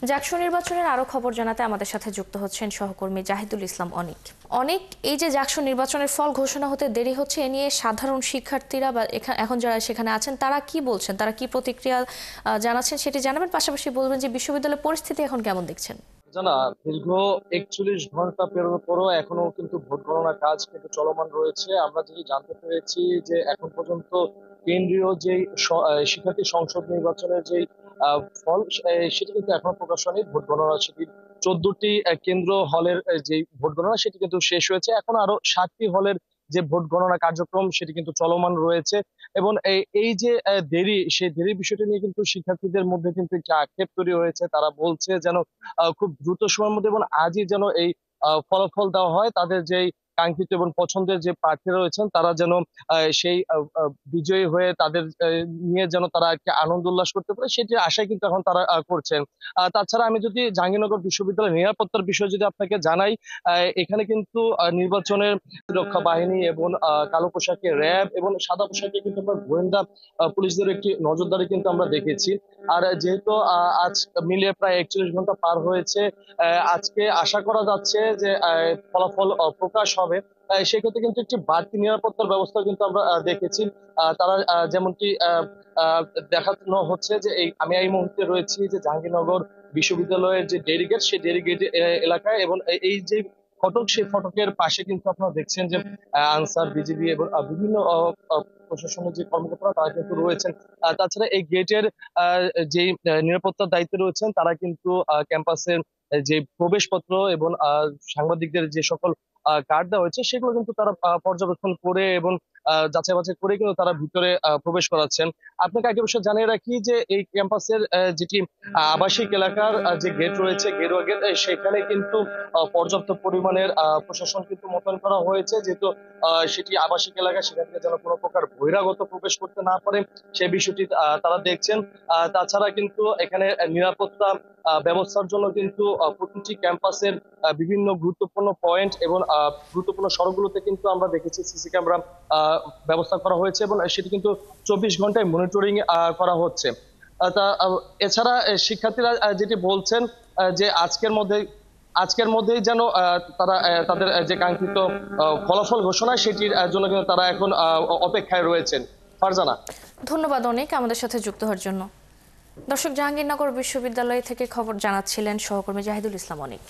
জাকসু নির্বাচনের আরো খবর জানাতে আমাদের সাথে যুক্ত হচ্ছেন সহকর্মী জাহিদুল ইসলাম অনিক। অনেক এই যে জাকসু নির্বাচনের ফল ঘোষণা হতে দেরি হচ্ছে, এ নিয়ে সাধারণ শিক্ষার্থীরা বা এখন যারা সেখানে আছেন তারা কি বলছেন, তারা কি প্রতিক্রিয়া জানাচ্ছেন সেটি জানাবেন, পাশাপাশি বলবেন যে বিশ্ববিদ্যালয়ের পরিস্থিতি এখন কেমন দেখছেন। জানা দীর্ঘ 41 ঘন্টা পেরোনোর পরও এখনো কিন্তু ভোট গণনা কাজ কিন্তু চলমান রয়েছে। আমরা যদি জানতে পেরেছি যে এখন পর্যন্ত কেন্দ্রীয় যে শিক্ষার্থী সংসদ নির্বাচনের যে ফল সেটি কিন্তু এখনো প্রকাশ হয়নি। ভোট গণনা সেটি 14টি কেন্দ্র হলের যে ভোট গণনা সেটি কিন্তু শেষ হয়েছে। এখন আরো 7টি হলের যে ভোট গণনা কার্যক্রম সেটি কিন্তু চলমান রয়েছে। এবং এই যে দেরি, সেই দেরির বিষয়টি নিয়ে কিন্তু শিক্ষার্থীদের মধ্যে কিন্তু একটি আক্ষেপ তৈরি হয়েছে। তারা বলছে যেন খুব দ্রুত সময়ের মধ্যে এবং আজই যেন এই ফলাফল দেওয়া হয়। তাদের যেই কাঙ্ক্ষিত এবং পছন্দের যে প্রার্থী রয়েছেন তারা যেন সেই বিজয়ী হয়ে তাদের নিয়ে যেন তারা একটা আনন্দ উল্লাস করতে পারে, সেটির আশায় কিন্তু এখন তারা করছেন। তাছাড়া আমি যদি জাহাঙ্গীরনগর বিশ্ববিদ্যালয়ের নিরাপত্তার বিষয়ে যদি আপনাকে জানাই, এখানে কিন্তু নির্বাচনের রক্ষা বাহিনী এবং কালো পোশাকে র্যাব এবং সাদা পোশাকে কিন্তু আমরা গোয়েন্দা পুলিশদের একটি নজরদারি কিন্তু আমরা দেখেছি। আর যেহেতু আজ মিলিয়ে প্রায় 41 ঘন্টা পার হয়েছে, আজকে আশা করা যাচ্ছে যে ফলাফল প্রকাশ হবে। সেক্ষেত্রে কিন্তু একটি বাড়তি নিরাপত্তার ব্যবস্থা কিন্তু আমরা দেখেছি। তারা যেমনটি দেখানো হচ্ছে যে আমি এই মুহূর্তে রয়েছি যে জাহাঙ্গীরনগর বিশ্ববিদ্যালয়ের যে ডেরিগেট, সেই ডেরিগেট এলাকায়, এবং এই যে ফটক, সেই ফটকের পাশে কিন্তু আপনারা দেখছেন যে আনসার, বিজিবি এবং বিভিন্ন প্রশাসনের যে কর্মকর্তারা তারা কিন্তু রয়েছেন। তাছাড়া এই গেটের যে নিরাপত্তার দায়িত্বে রয়েছেন তারা কিন্তু ক্যাম্পাসের যে প্রবেশপত্র এবং সাংবাদিকদের যে সকল কার্ড দেওয়া হয়েছে সেগুলো কিন্তু তারা পর্যবেক্ষণ করে এবং যাচাই বাছাই করে কিন্তু তারা ভিতরে প্রবেশ করাচ্ছেন। আপনাকে আগে অবশ্য জানিয়ে রাখি যে এই ক্যাম্পাসের যেটি আবাসিক এলাকার যে গেট রয়েছে, গেরুয়া গেট, সেখানে কিন্তু পর্যাপ্ত পরিমাণের প্রশাসন কিন্তু মোতায়েন করা হয়েছে, যেহেতু সেটি আবাসিক এলাকা, সেখান থেকে যেন কোনো প্রকার বহিরাগত প্রবেশ করতে না পারে সেই বিষয়টি তারা দেখছেন। তাছাড়া কিন্তু এখানে নিরাপত্তা ব্যবস্থার জন্য কিন্তু প্রতিটি ক্যাম্পাসের বিভিন্ন গুরুত্বপূর্ণ পয়েন্ট এবং গুরুত্বপূর্ণ সড়কগুলোতে কিন্তু আমরা দেখেছি সিসি ক্যামেরা ব্যবস্থা করা হয়েছে এবং সেটি কিন্তু 24 ঘন্টায় মনিটরিং করা হচ্ছে। এছাড়া শিক্ষার্থীরা যেটি বলছেন যে আজকের মধ্যেই যেন তারা তাদের যে কাঙ্ক্ষিত ফলাফল ঘোষণা সেটির জন্য কিন্তু তারা এখন অপেক্ষায় রয়েছেন। ফারজানা, ধন্যবাদ অনেক আমাদের সাথে যুক্ত হওয়ার জন্য। দর্শক, জাহাঙ্গীরনগর বিশ্ববিদ্যালয় থেকে খবর জানাচ্ছিলেন সহকর্মী জাহিদুল ইসলাম অনিক।